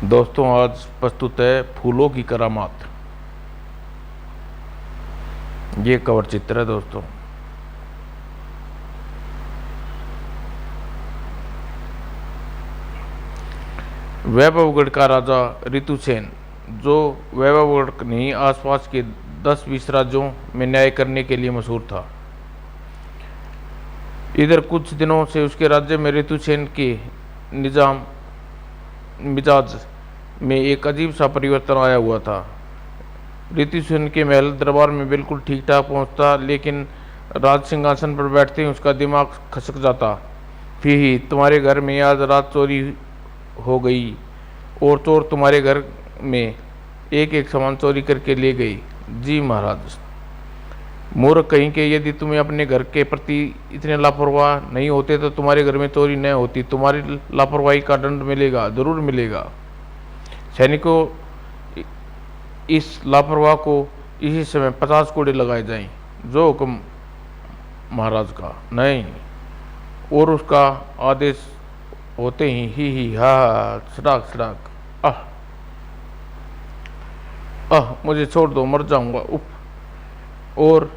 दोस्तों, आज प्रस्तुत है फूलों की करामात। ये कवर चित्र है दोस्तों। वैभवगढ़ का राजा ऋतुसेन, जो वैभवगढ़ नहीं आसपास के 10-20 राज्यों में न्याय करने के लिए मशहूर था। इधर कुछ दिनों से उसके राज्य में ऋतुसेन के निजाम मिजाज में एक अजीब सा परिवर्तन आया हुआ था। ऋतुसेन के महल दरबार में बिल्कुल ठीक ठाक पहुंचता, लेकिन राज सिंहासन पर बैठते ही उसका दिमाग खसक जाता। फिर ही तुम्हारे घर में आज रात चोरी हो गई और चोर तुम्हारे घर में एक एक सामान चोरी करके ले गई। जी महाराज। मूर्ख कहीं के, यदि तुम्हें अपने घर के प्रति इतने लापरवाह नहीं होते तो तुम्हारे घर में चोरी न होती। तुम्हारी लापरवाही का दंड मिलेगा, जरूर मिलेगा। सैनिकों, इस लापरवाह को इसी समय 50 कोड़े लगाए जाएं। जो हुक्म महाराज का। नहीं। और उसका आदेश होते ही हा सड़ाक सड़ाक। आह आह, मुझे छोड़ दो, मर जाऊंगा। उफ। और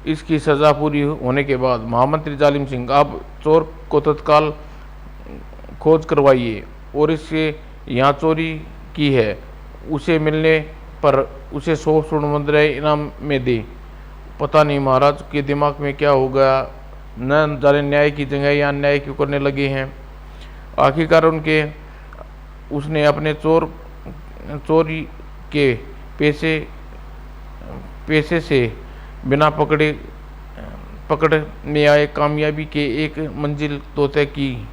इसकी सजा पूरी होने के बाद महामंत्री जालिम सिंह, आप चोर को तत्काल खोज करवाइए और इससे यहाँ चोरी की है उसे मिलने पर उसे 100 स्वर्ण मुद्राएं इनाम में दे। पता नहीं महाराज के दिमाग में क्या हो गया, न जाने न्याय की जगह यहाँ न्याय क्यों करने लगे हैं। आखिरकार उसने अपने चोरी के पैसे से बिना पकड़ने आए कामयाबी के एक मंजिल तो तय की।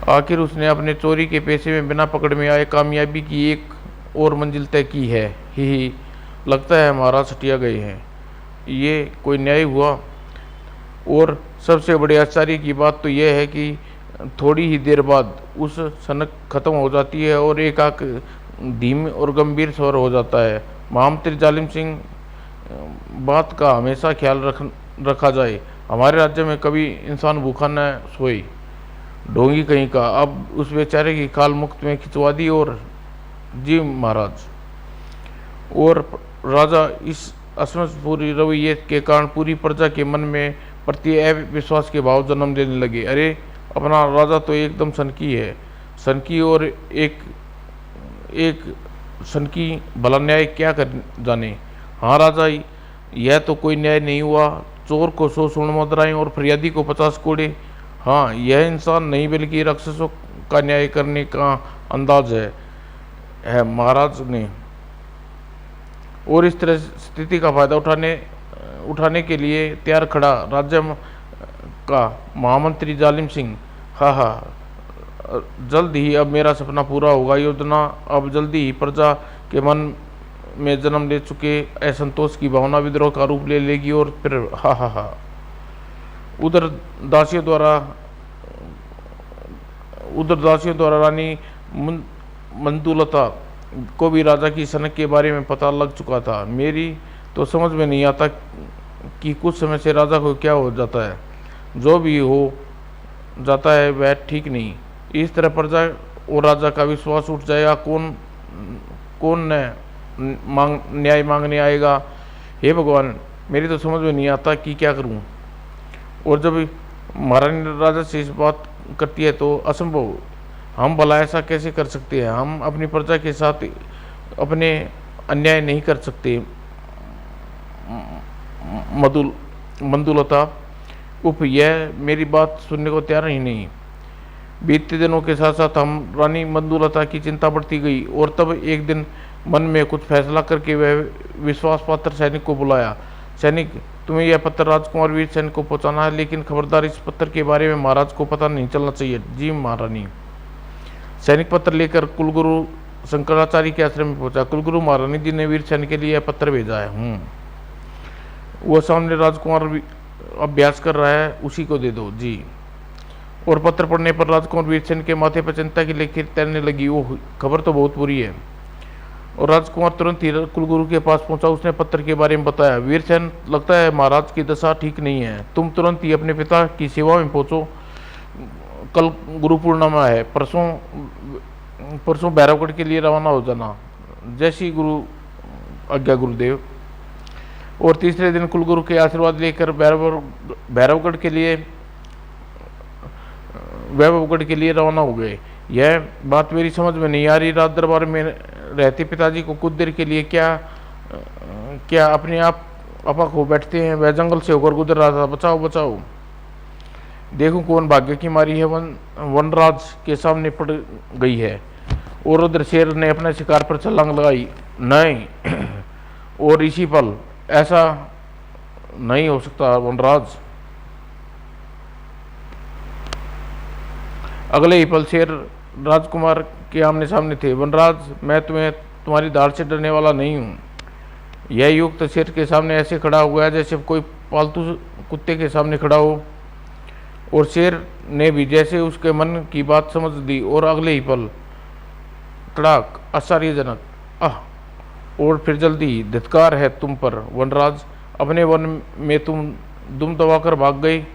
आखिर उसने अपने चोरी के पैसे में बिना पकड़ में आए कामयाबी की एक और मंजिल तय की है। ही लगता है महाराज सटिया गए हैं। ये कोई न्याय हुआ। और सबसे बड़े आश्चर्य की बात तो यह है कि थोड़ी ही देर बाद उस सनक खत्म हो जाती है और एकाएक धीमे और गंभीर स्वर हो जाता है। महामंत्री जालिम सिंह, बात का हमेशा ख्याल रखा जाए। हमारे राज्य में कभी इंसान भूखा न सोए। ढोंगी कहीं का, अब उस बेचारे की खाल मुफ्त में खिंचवा दी। और जी महाराज। और राजा इस असमंजसपूर्ण रवैये के कारण पूरी प्रजा के मन में प्रति अविश्वास के भाव जन्म लेने लगे। अरे, अपना राजा तो एकदम सनकी है, सनकी। और एक सनकी भला न्याय क्या कर जाने। हाँ राजा, यह तो कोई न्याय नहीं हुआ। चोर को 100 स्वर्ण मुद्राएं और फरियादी को 50 कोड़े। हाँ, यह इंसान नहीं बल्कि राक्षसों का न्याय करने का अंदाज है महाराज ने। और इस तरह स्थिति का फायदा उठाने के लिए तैयार खड़ा राज्य का महामंत्री जालिम सिंह। हाँ, जल्द ही अब मेरा सपना पूरा होगा। योजना अब जल्दी ही प्रजा के मन में जन्म ले चुके असंतोष की भावना विद्रोह का रूप ले लेगी। और फिर हा। उधर दासियों द्वारा रानी मंदुलता को भी राजा की सनक के बारे में पता लग चुका था। मेरी तो समझ में नहीं आता कि कुछ समय से राजा को क्या हो जाता है। जो भी हो जाता है वह ठीक नहीं। इस तरह प्रजा और राजा का विश्वास उठ जाएगा। कौन न्याय मांगने आएगा। हे भगवान, मेरी तो समझ में नहीं आता कि क्या करूं। और जब महारानी राजा से इस बात करती है तो असंभव, हम भला ऐसा कैसे कर सकते हैं। हम अपनी प्रजा के साथ अपने अन्याय नहीं कर सकते। मंदुलता उफ, यह मेरी बात सुनने को तैयार ही नहीं। बीतते दिनों के साथ साथ हम रानी मंदुलता की चिंता बढ़ती गई। और तब एक दिन मन में कुछ फैसला करके वह विश्वास पात्र सैनिक को बुलाया। सैनिक, तुम्हें यह पत्र राजकुमार वीरसेन को पहुंचाना है, लेकिन खबरदार इस पत्र के बारे में महाराज को पता नहीं चलना चाहिए। जी महारानी। सैनिक पत्र लेकर कुलगुरु शंकराचार्य के आश्रम में पहुंचा। कुलगुरु महारानी जी ने वीरसेन के लिए यह पत्र भेजा है। वो सामने राजकुमार अभ्यास कर रहा है, उसी को दे दो। जी। और पत्र पढ़ने पर राजकुमार वीरसेन के माथे पर चिंता की लकीर तैरने लगी। ओह, खबर तो बहुत बुरी है। और राजकुमार तुरंत ही कुलगुरु के पास पहुंचा। उसने पत्र के बारे में बताया। वीरसेन, लगता है महाराज की दशा ठीक नहीं है। तुम तुरंत ही अपने पिता की सेवा में पहुंचो। कल गुरु पूर्णिमा है, परसों परसों भैरवगढ़ के लिए रवाना हो जाना। जय श्री गुरु आज्ञा गुरुदेव। और तीसरे दिन कुलगुरु के आशीर्वाद लेकर भैरवगढ़ के लिए रवाना हो गए। यह बात मेरी समझ में नहीं आ रही। रात दरबार में रहते पिताजी को कुछ देर के लिए क्या अपने आप अपा खो बैठते हैं। वह जंगल से होकर गुजर रहा था। बचाओ बचाओ, देखूं कौन भाग्य की मारी है वनराज के सामने पड़ गई है। और उधर शेर ने अपने शिकार पर छलांग लगाई। नहीं और इसी पल, ऐसा नहीं हो सकता वनराज। अगले ही पल शेर राजकुमार के आमने सामने थे। वनराज, मैं तुम्हारी धार से डरने वाला नहीं हूँ। यह युक्त शेर के सामने ऐसे खड़ा हुआ जैसे कोई पालतू कुत्ते के सामने खड़ा हो। और शेर ने भी जैसे उसके मन की बात समझ दी। और अगले ही पल तड़ाक, आश्चर्यजनक, आह, और फिर जल्दी, धिक्कार है तुम पर वनराज, अपने वन में तुम दुम दबाकर भाग गए।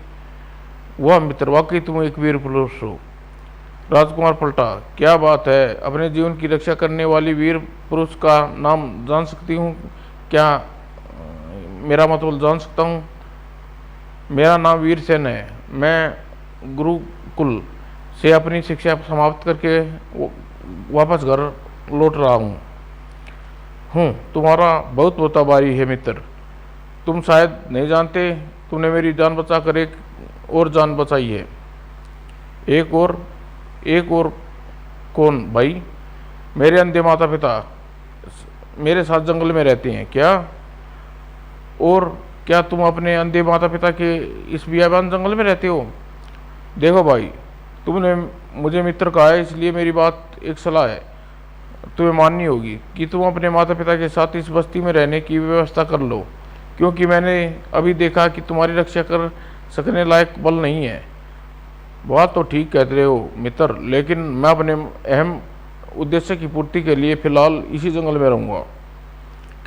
वाह मित्र, वाकई तुम एक वीर पुरुष हो। राजकुमार पलटा। क्या बात है, अपने जीवन की रक्षा करने वाली वीर पुरुष का नाम जान सकती हूँ क्या? मेरा मतलब जान सकता हूँ? मेरा नाम वीरसेन है। मैं गुरुकुल से अपनी शिक्षा समाप्त करके वापस घर लौट रहा हूँ। तुम्हारा बहुत बहुत आभारी है मित्र। तुम शायद नहीं जानते, तुमने मेरी जान बचाकर एक और जान बचाई है। एक और कौन भाई? मेरे अंधे माता पिता मेरे साथ जंगल में रहते हैं क्या? और क्या तुम अपने अंधे माता पिता के इस बियाबान जंगल में रहते हो? देखो भाई, तुमने मुझे मित्र कहा है, इसलिए मेरी बात एक सलाह है, तुम्हें माननी होगी कि तुम अपने माता पिता के साथ इस बस्ती में रहने की व्यवस्था कर लो, क्योंकि मैंने अभी देखा कि तुम्हारी रक्षा कर सकने लायक बल नहीं है। बात तो ठीक कहते रहे हो मित्र, लेकिन मैं अपने अहम उद्देश्य की पूर्ति के लिए फिलहाल इसी जंगल में रहूँगा।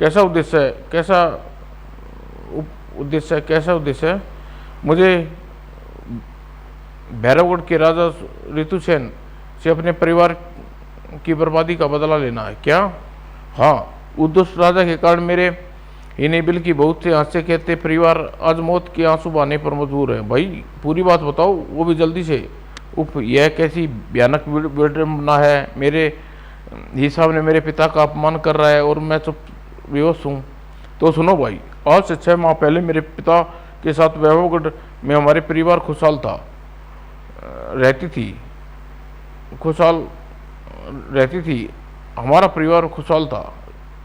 कैसा उद्देश्य है? कैसा उद्देश्य है? मुझे भैरवगढ़ के राजा ऋतुसेन से अपने परिवार की बर्बादी का बदला लेना है। क्या? हाँ, उस दुष्ट राजा के कारण मेरे ही नहीं बल्कि बहुत से हंसते कहते परिवार आज मौत के आंसू बहाने पर मजबूर है। भाई पूरी बात बताओ, वो भी जल्दी से। उफ, यह कैसी भयानक विडंबना है। मेरे ही सामने मेरे पिता का अपमान कर रहा है और मैं चुप बेहोश हूँ। तो सुनो भाई, आज से 6 माह पहले मेरे पिता के साथ वैभवगढ़ में हमारे परिवार खुशहाल रहती थी। हमारा परिवार खुशहाल था,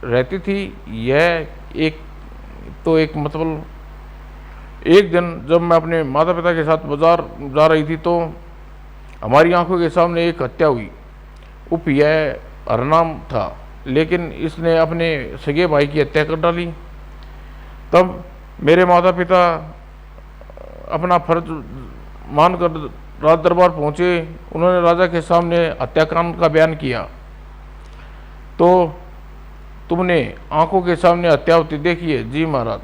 रहती थी। यह एक मतलब एक दिन जब मैं अपने माता पिता के साथ बाजार जा रही थी तो हमारी आंखों के सामने एक हत्या हुई। उप, यह हरनाम था, लेकिन इसने अपने सगे भाई की हत्या कर डाली। तब मेरे माता पिता अपना फर्ज मानकर राज दरबार पहुंचे। उन्होंने राजा के सामने हत्याकांड का बयान किया। तो तुमने आंखों के सामने हत्या होती देखी है? जी महाराज।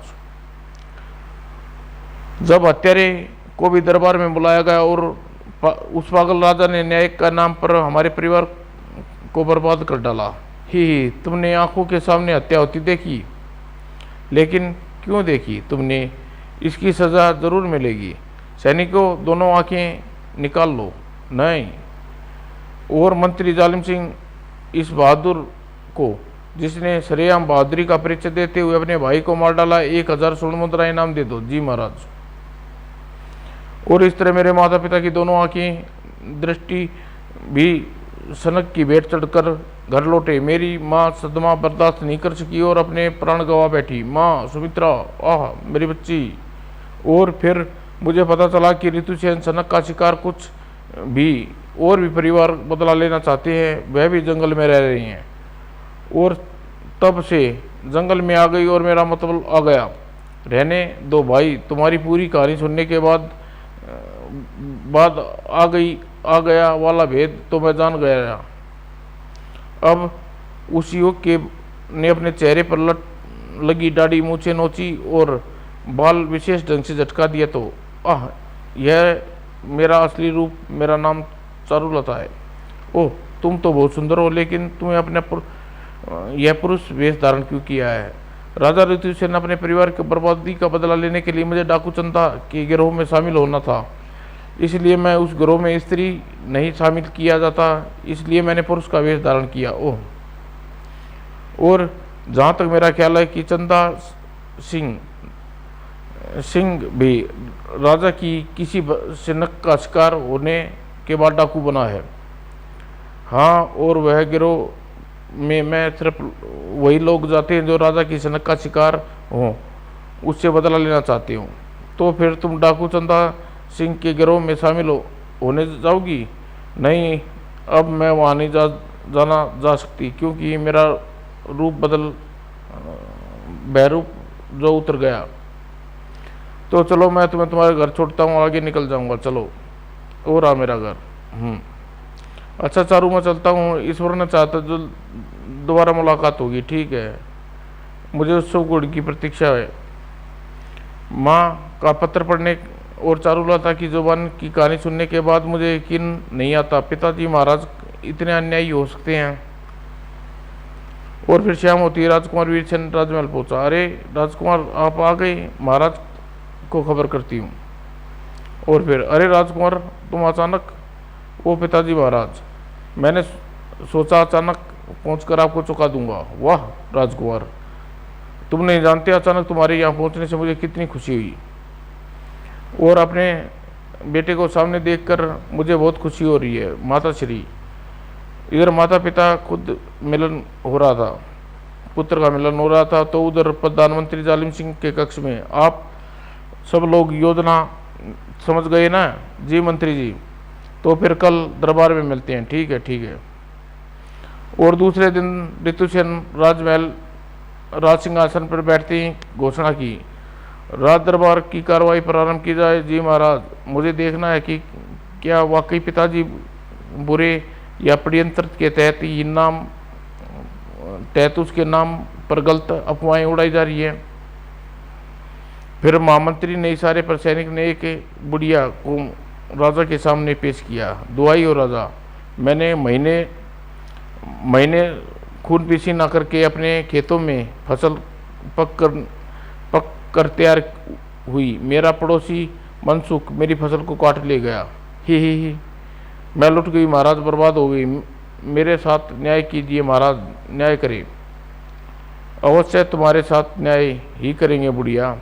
जब हत्यारे को भी दरबार में बुलाया गया और उस पागल राजा ने न्याय का नाम पर हमारे परिवार को बर्बाद कर डाला। ही, तुमने आंखों के सामने हत्या होती देखी, लेकिन क्यों देखी तुमने? इसकी सजा जरूर मिलेगी। सैनिकों, दोनों आंखें निकाल लो। नहीं। और मंत्री जालिम सिंह इस बहादुर को, जिसने सरेआम बहादुरी का परिचय देते हुए अपने भाई को मार डाला, 1000 स्वर्ण मुद्रा इनाम दे दो। जी महाराज। और इस तरह मेरे माता पिता की दोनों आंखें दृष्टि भी सनक की भेंट चढ़कर घर लौटे। मेरी माँ सदमा बर्दाश्त नहीं कर सकी और अपने प्राण गंवा बैठी। माँ सुमित्रा, आह मेरी बच्ची। और फिर मुझे पता चला कि ऋतुसेन सनक का शिकार कुछ भी और भी परिवार बदला लेना चाहते हैं, वह भी जंगल में रह रहे हैं। और तब से जंगल में आ गई और मेरा मतलब आ गया। रहने दो भाई, तुम्हारी पूरी कहानी सुनने के बाद आ गया वाला भेद तो मैं जान गया। अब उस युवक के ने अपने चेहरे पर लगी दाढ़ी मूछें नोची और बाल विशेष ढंग से झटका दिया। तो यह मेरा असली रूप, मेरा नाम चारुलता है। ओह, तुम तो बहुत सुंदर हो, लेकिन तुम्हें यह पुरुष वेश धारण क्यों किया है? राजा ऋतुसेन ने अपने परिवार की बर्बादी का बदला लेने के लिए मुझे डाकू चंदा के गिरोह में शामिल होना था, इसलिए मैं उस गिरोह में स्त्री नहीं शामिल किया जाता, इसलिए मैंने पुरुष का वेश धारण किया। ओह, और जहाँ तक मेरा ख्याल है कि चंदा सिंह सिंह भी राजा की किसी सिनक का शिकार होने के बाद डाकू बना है। हाँ, और वह गिरोह में मैं सिर्फ वही लोग जाते हैं जो राजा की सनक का शिकार हों, उससे बदला लेना चाहते हो। तो फिर तुम डाकू चंदा सिंह के गिरोह में शामिल होने जाओगी? नहीं, अब मैं वहाँ नहीं जाना जा सकती, क्योंकि मेरा रूप बहरूप जो उतर गया। तो चलो, मैं तुम्हें तुम्हारे घर छोड़ता हूँ, आगे निकल जाऊँगा, चलो। हो रहा मेरा घर। अच्छा चारू, मैं चलता हूँ, ईश्वर ने चाहता जो दोबारा मुलाकात होगी, ठीक है। मुझे उत्सव गुड़ की प्रतीक्षा है। माँ का पत्र पढ़ने और चारुलता की जुबान की कहानी सुनने के बाद मुझे यकीन नहीं आता पिताजी महाराज इतने अन्यायी हो सकते हैं। और फिर शाम होती है, राजकुमार वीरसेन राजमहल पहुंचा। अरे राजकुमार, आप आ गए, महाराज को खबर करती हूँ। और फिर, अरे राजकुमार, तुम अचानक? ओ पिताजी महाराज, मैंने सोचा अचानक पहुंचकर आपको चुका दूंगा। वाह राजकुमार, तुम नहीं जानते अचानक तुम्हारे यहाँ पहुंचने से मुझे कितनी खुशी हुई, और अपने बेटे को सामने देखकर मुझे बहुत खुशी हो रही है। माता श्री, इधर माता पिता खुद मिलन हो रहा था, पुत्र का मिलन हो रहा था, तो उधर प्रधानमंत्री जालिम सिंह के कक्ष में आप सब लोग योजना समझ गए ना? जी मंत्री जी। तो फिर कल दरबार में मिलते हैं, ठीक है, ठीक है। और दूसरे दिन ऋतुसेन राजमहल राज सिंहासन पर बैठते ही घोषणा की, राज दरबार की कार्रवाई प्रारंभ की जाए। जी महाराज, मुझे देखना है कि क्या वाकई पिताजी बुरे या षड्यंत्र के तहत उसके नाम पर गलत अफवाहें उड़ाई जा रही है। फिर महामंत्री ने इशारे पर सैनिक ने एक बुढ़िया को राजा के सामने पेश किया। दुहाई हो राजा, मैंने महीने खून पसीना करके अपने खेतों में फसल पक कर तैयार हुई, मेरा पड़ोसी मनसुख मेरी फसल को काट ले गया। ही मैं लुट गई महाराज, बर्बाद हो गई। मेरे साथ न्याय कीजिए महाराज, न्याय करें। अवश्य तुम्हारे साथ न्याय ही करेंगे बुढ़िया।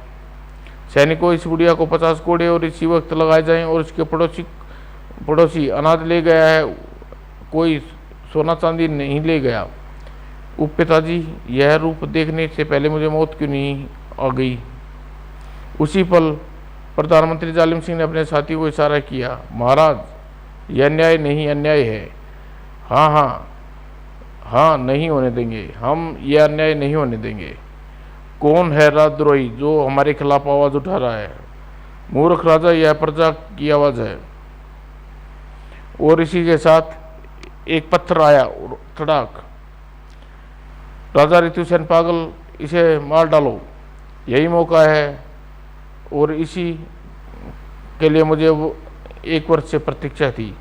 सैनिकों, इस बुढ़िया को 50 कोड़े और इसी वक्त लगाए जाएं, और इसके पड़ोसी अनाज ले गया है, कोई सोना चांदी नहीं ले गया। उप पिताजी, यह रूप देखने से पहले मुझे मौत क्यों नहीं आ गई? उसी पल प्रधानमंत्री जालिम सिंह ने अपने साथी को इशारा किया, महाराज यह न्याय नहीं, अन्याय है। हाँ हाँ हाँ, नहीं होने देंगे, हम यह अन्याय नहीं होने देंगे। कौन है राजद्रोही जो हमारे खिलाफ आवाज उठा रहा है? मूर्ख राजा, यह प्रजा की आवाज है। और इसी के साथ एक पत्थर आया और तड़ाक, राजा ऋतुसेन पागल, इसे मार डालो, यही मौका है। और इसी के लिए मुझे वो 1 वर्ष से प्रतीक्षा थी।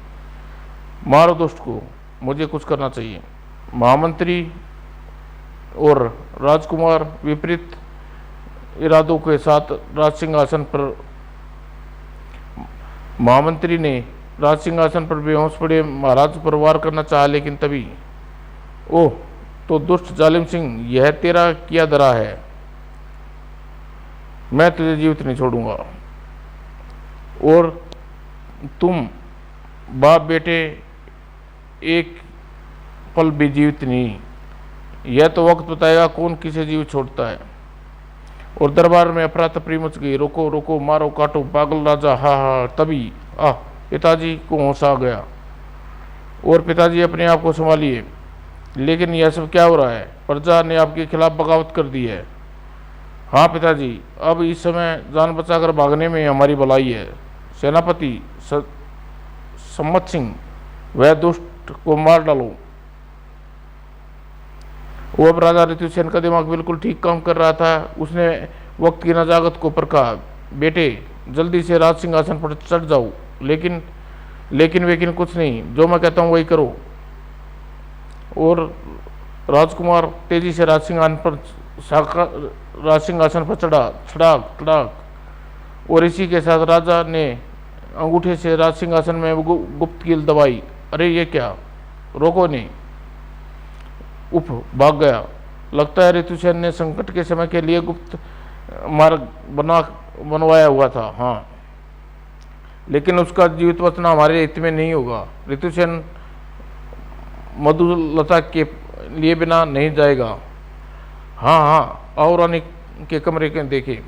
मारो दुष्ट को, मुझे कुछ करना चाहिए। महामंत्री और राजकुमार विपरीत इरादों के साथ राज सिंहासन पर महामंत्री ने राज सिंहासन पर बेहोश पड़े महाराज पर वार करना चाहा, लेकिन तभी, ओह, तो दुष्ट जालिम सिंह, यह तेरा किया धरा है, मैं तुझे जीवित नहीं छोड़ूंगा। और तुम बाप बेटे एक पल भी जीवित नहीं। यह तो वक्त बताएगा कौन किसे जीवित छोड़ता है। और दरबार में अफरा तफरी मच गई। रोको रोको, मारो काटो, पागल राजा, हा हा। तभी पिताजी को होश आ गया। और पिताजी, अपने आप को संभालिए। लेकिन यह सब क्या हो रहा है? प्रजा ने आपके खिलाफ बगावत कर दी है। हाँ पिताजी, अब इस समय जान बचाकर भागने में हमारी भलाई है। सेनापति सम्मत सिंह, वह दुष्ट को मार डालो। वो अब राजा ऋतुसेन का दिमाग बिल्कुल ठीक काम कर रहा था। उसने वक्त की नजाकत को परखा। बेटे, जल्दी से राज सिंहासन पर चढ़ जाओ, लेकिन लेकिन कुछ नहीं, जो मैं कहता हूँ वही करो। और राजकुमार तेजी से राज सिंहासन पर चढ़ा, छड़ाक छड़ाक। और इसी के साथ राजा ने अंगूठे से राज सिंहासन में गुप्त कील दबाई। अरे ये क्या, रोको नहीं, उफ, भाग गया। लगता है ऋतुसेन ने संकट के समय के लिए गुप्त मार्ग बनवाया हुआ था। हाँ, लेकिन उसका जीवित बचना हमारे हित में नहीं होगा। ऋतुसेन मधुलता के लिए बिना नहीं जाएगा। हाँ हाँ, आओ रानी के कमरे के देखे।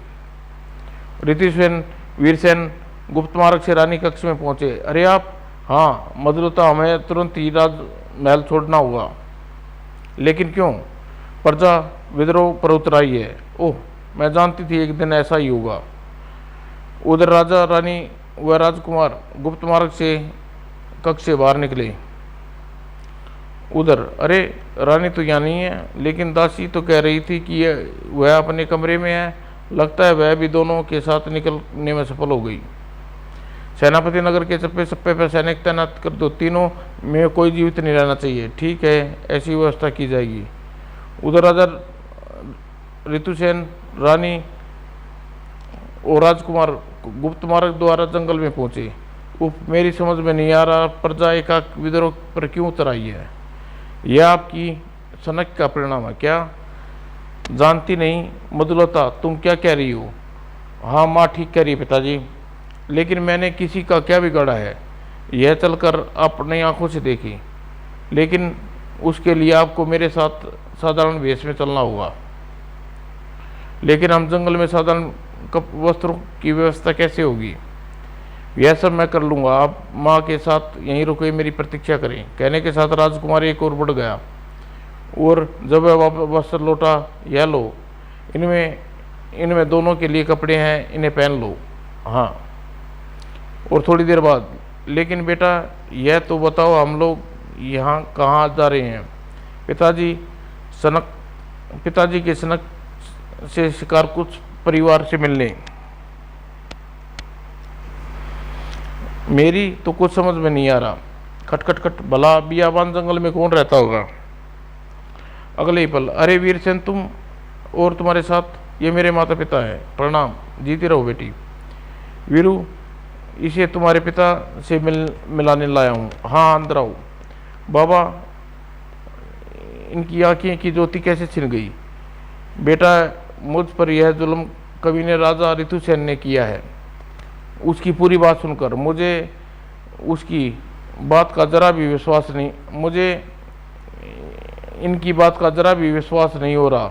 ऋतुसेन वीरसेन गुप्त मार्ग से रानी कक्ष में पहुंचे। अरे आप? हाँ मधुलता, हमें तुरंत ही राजमहल छोड़ना होगा। लेकिन क्यों? प्रजा विद्रोह पर उतर आई है। ओह, मैं जानती थी एक दिन ऐसा ही होगा। उधर राजा रानी व राजकुमार गुप्त मार्ग से कक्ष से बाहर निकले। उधर, अरे रानी तो यहाँ नहीं है, लेकिन दासी तो कह रही थी कि वह अपने कमरे में है। लगता है वह भी दोनों के साथ निकलने में सफल हो गई। सेनापति नगर के चप्पे चप्पे पर सैनिक तैनात कर दो, तीनों में कोई जीवित नहीं रहना चाहिए। ठीक है, ऐसी व्यवस्था की जाएगी। उधर राजा ऋतुसेन, रानी और राजकुमार गुप्त मार्ग द्वारा जंगल में पहुंचे। मेरी समझ में नहीं आ रहा, प्रजा एकाक विद्रोह पर क्यों उतर आई है? यह आपकी सनक का परिणाम है क्या? जानती नहीं मधुलता, तुम क्या कह रही हो? हाँ, माँ ठीक कह रही है पिताजी, लेकिन मैंने किसी का क्या बिगाड़ा है? यह चलकर अपनी आंखों से देखी। लेकिन उसके लिए आपको मेरे साथ साधारण वेश में चलना होगा। लेकिन हम जंगल में साधारण वस्त्रों की व्यवस्था कैसे होगी? यह सब मैं कर लूँगा, आप माँ के साथ यहीं रुके, मेरी प्रतीक्षा करें। कहने के साथ राजकुमार एक और बढ़ गया और जब वह वस्त्र लौटा, यह लो, इनमें दोनों के लिए कपड़े हैं, इन्हें पहन लो। हाँ। और थोड़ी देर बाद, लेकिन बेटा यह तो बताओ, हम लोग यहाँ कहाँ जा रहे हैं? पिताजी के सनक से शिकार कुछ परिवार से मिलने। मेरी तो कुछ समझ में नहीं आ रहा। खटखट खट, भला बियाबान जंगल में कौन रहता होगा? अगले ही पल, अरे वीरसेन, तुम और तुम्हारे साथ ये मेरे माता पिता हैं। प्रणाम, जीती रहो बेटी। वीरू, इसे तुम्हारे पिता से मिलाने लाया हूँ। हाँ, अंदर आओ। बाबा, इनकी आंखें की ज्योति कैसे छिन गई? बेटा, मुझ पर यह जुल्म कवि ने राजा ऋतुसेन ने किया है। उसकी पूरी बात सुनकर मुझे उसकी बात का जरा भी विश्वास नहीं, मुझे इनकी बात का जरा भी विश्वास नहीं हो रहा।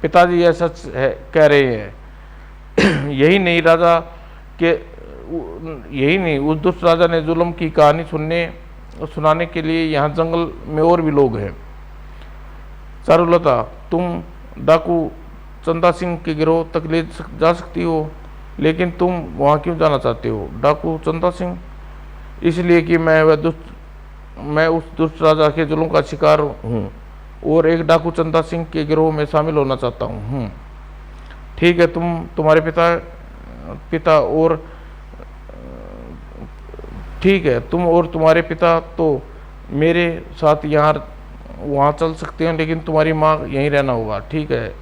पिताजी यह सच है कह रहे हैं। यही नहीं, उस दुष्ट राजा ने जुल्म की कहानी सुनाने के लिए यहाँ जंगल में और भी लोग हैं। चारुलता, तुम डाकू चंदा सिंह के गिरोह तक ले जा सकती हो, लेकिन तुम वहाँ क्यों जाना चाहते हो? डाकू चंदा सिंह? इसलिए कि मैं उस दुष्ट राजा के जुल्म का शिकार हूँ और एक डाकू चंदा सिंह के गिरोह में शामिल होना चाहता हूँ। ठीक है, तुम्हारे पिता और ठीक है, तुम और तुम्हारे पिता तो मेरे साथ वहाँ चल सकते हैं, लेकिन तुम्हारी माँ यहीं रहना होगा। ठीक है,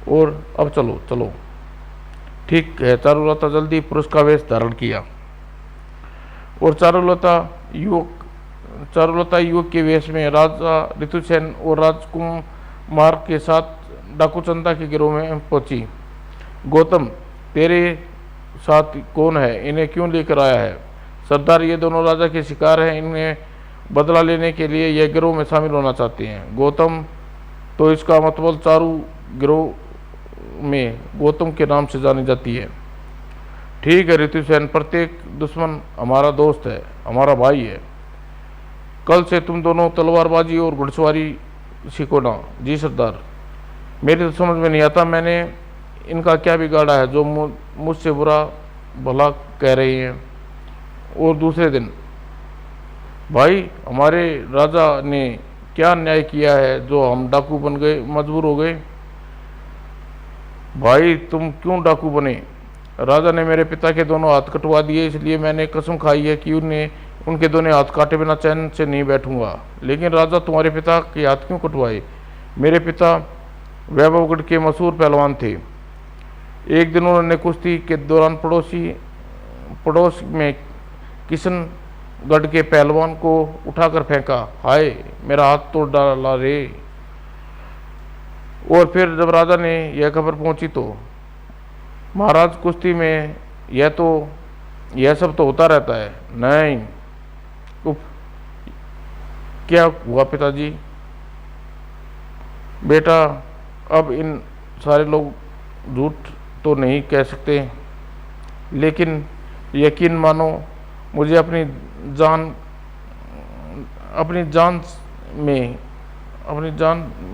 और अब चलो। ठीक है। चारुलता जल्दी पुरुष का वेश धारण किया और चारुलता युवक के वेश में राजा ऋतुसेन और राजकुमार के साथ डाकूचंदा के गिरोह में पहुंची। गौतम, तेरे साथ कौन है? इन्हें क्यों लेकर आया है? सरदार, ये दोनों राजा के शिकार हैं, इन्हें बदला लेने के लिए यह गिरोह में शामिल होना चाहते हैं। गौतम, तो इसका मतलब चारू गिरोह में गौतम के नाम से जानी जाती है। ठीक है ऋतुसेन, प्रत्येक दुश्मन हमारा दोस्त है, हमारा भाई है। कल से तुम दोनों तलवारबाजी और घुड़सवारी सीखो ना। जी सरदार। मेरी तो समझ में नहीं आता, मैंने इनका क्या बिगाड़ा है जो मुझसे बुरा भला कह रहे हैं? और दूसरे दिन, भाई हमारे राजा ने क्या अन्याय किया है जो हम डाकू बन गए, मजबूर हो गए? भाई तुम क्यों डाकू बने? राजा ने मेरे पिता के दोनों हाथ कटवा दिए, इसलिए मैंने कसम खाई है कि उनके दोनों हाथ काटे बिना चैन से नहीं बैठूंगा। लेकिन राजा, तुम्हारे पिता के हाथ क्यों कटवाए? मेरे पिता वैभवगढ़ के मशहूर पहलवान थे। एक दिन उन्होंने कुश्ती के दौरान पड़ोस में किशनगढ़ के पहलवान को उठाकर फेंका। हाय, मेरा हाथ तोड़ डाला रे। और फिर जब राजा ने यह खबर पहुंची तो, महाराज, कुश्ती में यह सब तो होता रहता है। नहीं। उफ, क्या हुआ पिताजी? बेटा, अब इन सारे लोग झूठ तो नहीं कह सकते, लेकिन यकीन मानो, मुझे अपनी जान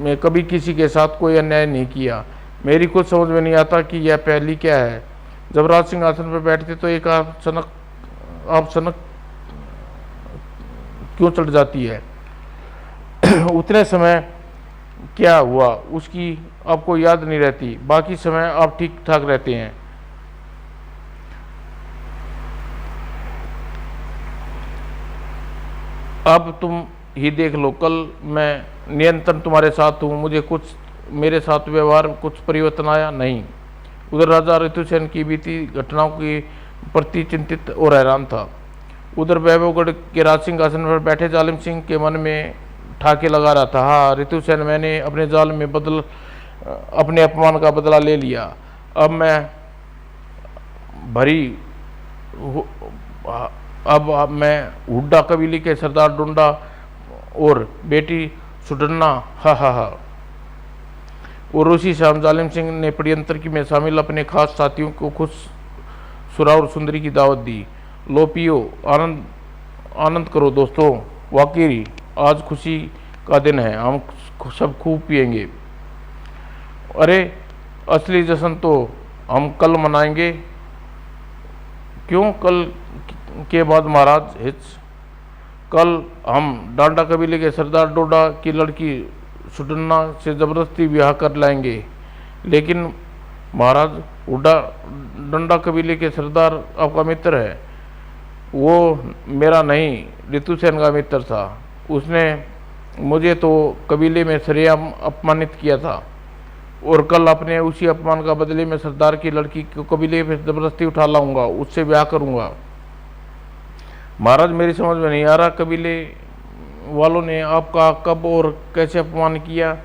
में कभी किसी के साथ कोई अन्याय नहीं किया। मेरी कुछ समझ में नहीं आता कि यह पहली क्या है। जब राज सिंहासन पर बैठते तो एक आप सनक क्यों चढ़ जाती है? उतने समय क्या हुआ उसकी आपको याद नहीं रहती, बाकी समय आप ठीक ठाक रहते हैं। अब तुम ही देख लो, कल मैं नियंत्रण तुम्हारे साथ हूँ, मेरे साथ व्यवहार कुछ परिवर्तन आया नहीं। उधर राजा ऋतुसेन की बीती घटनाओं के प्रति चिंतित और हैरान था। उधर वैभवगढ़ के राज सिंहासन पर बैठे जालिम सिंह के मन में ठाके लगा रहा था। हाँ ऋतुसेन, मैंने अपने जाल में अपने अपमान का बदला ले लिया। अब मैं हुड्डा कबीले के सरदार डोंडा और बेटी सुडन्ना, हा। और उसी शाम जालिम सिंह ने प्रियंतर में शामिल अपने खास साथियों को खुश सुरा और सुंदरी की दावत दी। लो पियो, आनंद करो दोस्तों, वाकई आज खुशी का दिन है, हम सब खूब पिएंगे। अरे असली जश्न तो हम कल मनाएंगे। क्यों कल के बाद महाराज? कल हम डांडा कबीले के सरदार डोडा की लड़की सुडन्ना से जबरदस्ती ब्याह कर लाएंगे। लेकिन महाराज, हुड्डा डंडा कबीले के सरदार आपका मित्र है। वो मेरा नहीं, ऋतुसेन का मित्र था। उसने मुझे तो कबीले में सरेआम अपमानित किया था, और कल अपने उसी अपमान का बदले में सरदार की लड़की को कबीले में जबरदस्ती उठा लाऊंगा, उससे ब्याह करूंगा। महाराज, मेरी समझ में नहीं आ रहा, कबीले वालों ने आपका कब और कैसे अपमान किया?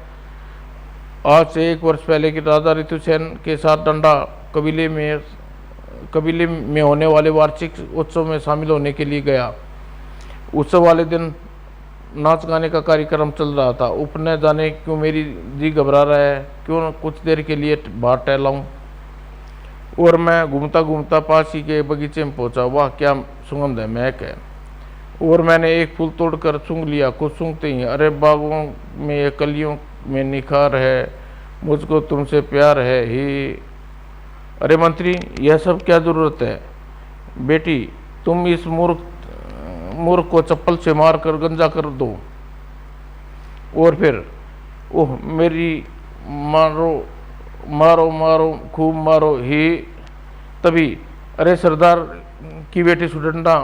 आज से 1 वर्ष पहले कि राजा ऋतुसेन के साथ डंडा कबीले में होने वाले वार्षिक उत्सव में शामिल होने के लिए गया। उत्सव वाले दिन नाच गाने का कार्यक्रम चल रहा था। उप न जाने क्यों मेरी जी घबरा रहा है, क्यों कुछ देर के लिए बाहर टहलाऊं। और मैं घूमता घूमता पास ही के बगीचे में पहुंचा। वाह, क्या सुगंध है, महक है। और मैंने एक फूल तोड़कर सूंघ लिया। कुछ सूंघते ही, अरे बागों में ये कलियों में निखार है, मुझको तुमसे प्यार है ही। अरे मंत्री, यह सब क्या जरूरत है? बेटी, तुम इस मूर्ख को चप्पल से मार कर गंजा कर दो। और फिर, ओह मेरी, मारो मारो मारो, खूब मारो ही। तभी, अरे सरदार की बेटी सुडंडा,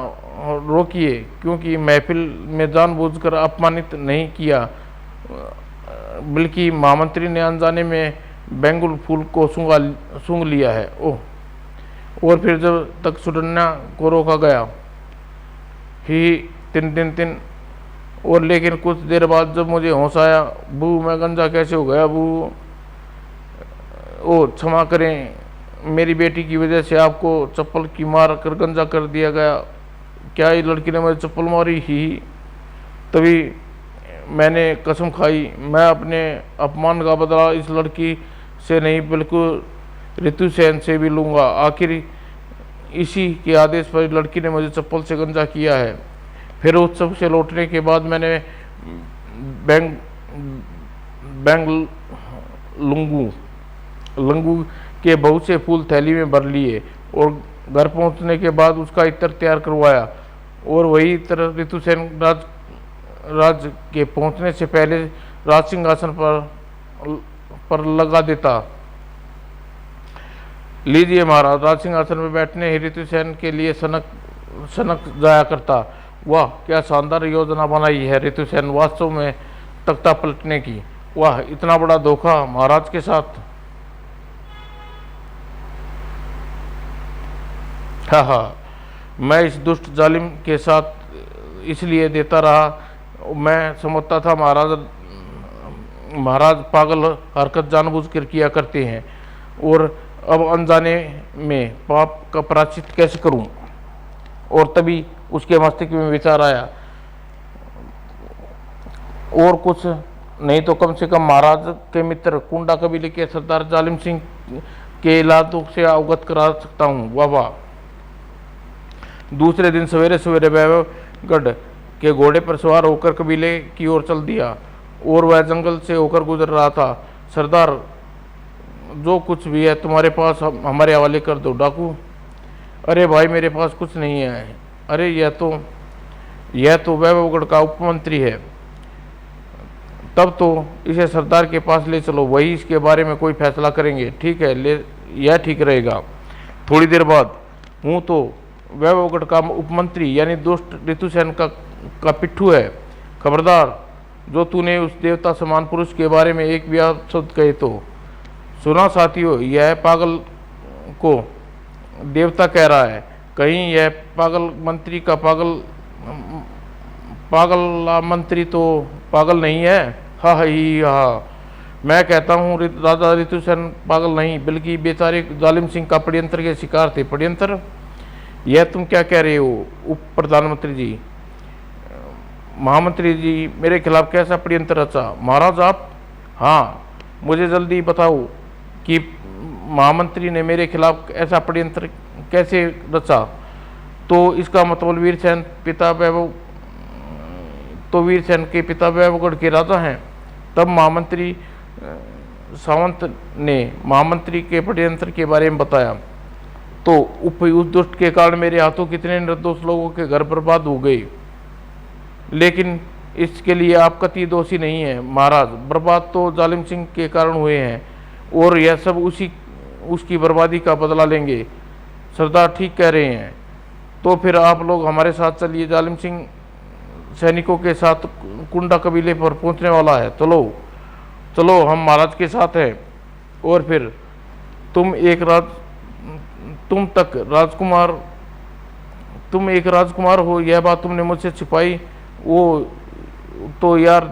रोकिए, क्योंकि महफिल में जानबूझकर अपमानित नहीं किया, बल्कि महामंत्री ने अनजाने में बेंगुल फूल को सूंघ लिया है। ओह। और फिर जब तक सुडन्ना को रोका गया ही तिन। और लेकिन कुछ देर बाद जब मुझे होश आया, बू, मैं गंजा कैसे हो गया बू? ओ क्षमा करें, मेरी बेटी की वजह से आपको चप्पल की मार कर गंजा कर दिया गया। क्या ये लड़की ने मुझे चप्पल मारी ही? तभी मैंने कसम खाई, मैं अपने अपमान का बदला इस लड़की से नहीं बल्कि ऋतुसेन से भी लूँगा। आखिर इसी के आदेश पर लड़की ने मुझे चप्पल से गंजा किया है। फिर उत्सव से लौटने के बाद मैंने लंगू के बहुत से फूल थैली में भर लिए और घर पहुंचने के बाद उसका इत्र तैयार करवाया, और वही इत्र ऋतुसेन राज के पहुंचने से पहले राज सिंहासन पर लगा देता। लीजिए महाराज। राज सिंहासन में बैठने ही ऋतुसेन के लिए सनक सनक जाया करता। वाह, क्या शानदार योजना बनाई है ऋतुसेन वास्तव में तख्ता पलटने की। वाह, इतना बड़ा धोखा महाराज के साथ। हाँ हाँ, मैं इस दुष्ट जालिम के साथ इसलिए देता रहा, मैं समझता था महाराज पागल हरकत जानबूझकर किया करते हैं, और अब अनजाने में पाप का प्रायश्चित कैसे करूं। और तभी उसके मस्तिष्क में विचार आया, और कुछ नहीं तो कम से कम महाराज के मित्र कुंडा कबीले के सरदार जालिम सिंह के इलाकों से अवगत करा सकता हूँ। वाह वाह। दूसरे दिन सवेरे सवेरे वैभवगढ़ के घोड़े पर सवार होकर कबीले की ओर चल दिया, और वह जंगल से होकर गुजर रहा था। सरदार, जो कुछ भी है तुम्हारे पास हमारे हवाले कर दो। डाकू, अरे भाई मेरे पास कुछ नहीं है। अरे यह तो वैभवगढ़ का उपमंत्री है। तब तो इसे सरदार के पास ले चलो, वही इसके बारे में कोई फैसला करेंगे। ठीक है, यह ठीक रहेगा। थोड़ी देर बाद हूँ तो वैभवगढ़ का उपमंत्री यानी दुष्ट ऋतुसेन का पिट्ठू है। खबरदार, जो तूने उस देवता समान पुरुष के बारे में एक भी शब्द कहे तो। सुना साथियों, यह पागल को देवता कह रहा है। कहीं यह पागल मंत्री का पागल मंत्री तो पागल नहीं है। हा ही हा। मैं कहता हूँ राजा ऋतुसेन पागल नहीं, बल्कि बेचारे जालिम सिंह का षड्यंत्र के शिकार थे। षड्यंत्र? यह तुम क्या कह रहे हो उप प्रधानमंत्री जी? महामंत्री जी, मेरे खिलाफ कैसा षड्यंत्र रचा? महाराज आप? हाँ, मुझे जल्दी बताओ कि महामंत्री ने मेरे खिलाफ ऐसा षड्यंत्र कैसे रचा। तो इसका मतलब वीरसेन के पिता वैभवगढ़ के राजा हैं। तब महामंत्री सावंत ने महामंत्री के षड्यंत्र के बारे में बताया। तो उस दुष्ट के कारण मेरे हाथों कितने निर्दोष लोगों के घर बर्बाद हो गए। लेकिन इसके लिए आप कतई दोषी नहीं है महाराज। बर्बाद तो जालिम सिंह के कारण हुए हैं, और यह सब उसकी बर्बादी का बदला लेंगे। सरदार ठीक कह रहे हैं। तो फिर आप लोग हमारे साथ चलिए। जालिम सिंह सैनिकों के साथ कुंडा कबीले पर पहुंचने वाला है। चलो चलो, हम महाराज के साथ हैं। और फिर तुम एक राजकुमार हो, यह बात तुमने मुझसे छिपाई। वो तो यार,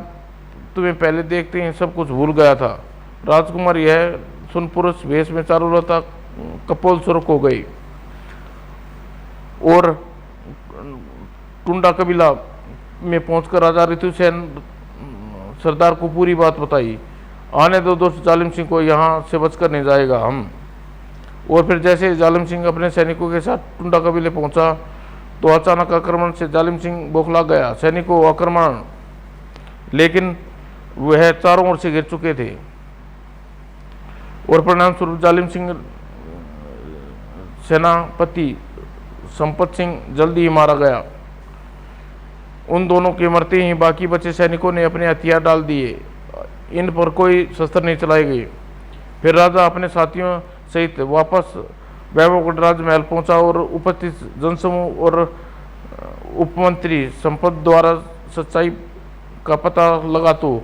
तुम्हें पहले देखते ही सब कुछ भूल गया था। राजकुमार यह सुन पुरुष वेश में चारुलता कपोल सुरख हो गई, और टुंडा कबीला में पहुंचकर राजा ऋतुसेन सरदार को पूरी बात बताई। आने दो दोस्त, जालिम सिंह को यहाँ से बचकर नहीं जाएगा हम। और फिर जैसे जालिम सिंह अपने सैनिकों के साथ टुंडा कबीले पहुंचा, तो अचानक आक्रमण से जालिम सिंह बौखला गया। सैनिकों आक्रमण, लेकिन वह चारों ओर से घिर चुके थे, और परिणाम स्वरूप जालिम सिंह सेनापति संपत सिंह जल्दी ही मारा गया। उन दोनों के मरते ही बाकी बचे सैनिकों ने अपने हथियार डाल दिए। इन पर कोई शस्त्र नहीं चलाए गए। फिर राजा अपने साथियों सहित वापस वैभवगढ़ राजमहल पहुंचा, और उपस्थित जनसमूह और उपमंत्री संपत द्वारा सच्चाई का पता लगा। तो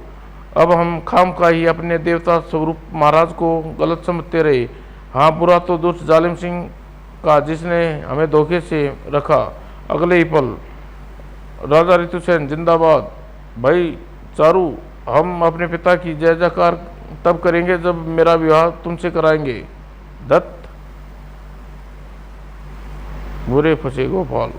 अब हम खामखा ही अपने देवता स्वरूप महाराज को गलत समझते रहे। हाँ, बुरा तो दुष्ट जालिम सिंह का, जिसने हमें धोखे से रखा। अगले ही पल, राजा ऋतुसेन जिंदाबाद। भाई चारू, हम अपने पिता की जय जयकार तब करेंगे जब मेरा विवाह तुमसे कराएंगे। दत्त, बुरे फंसे गोपाल।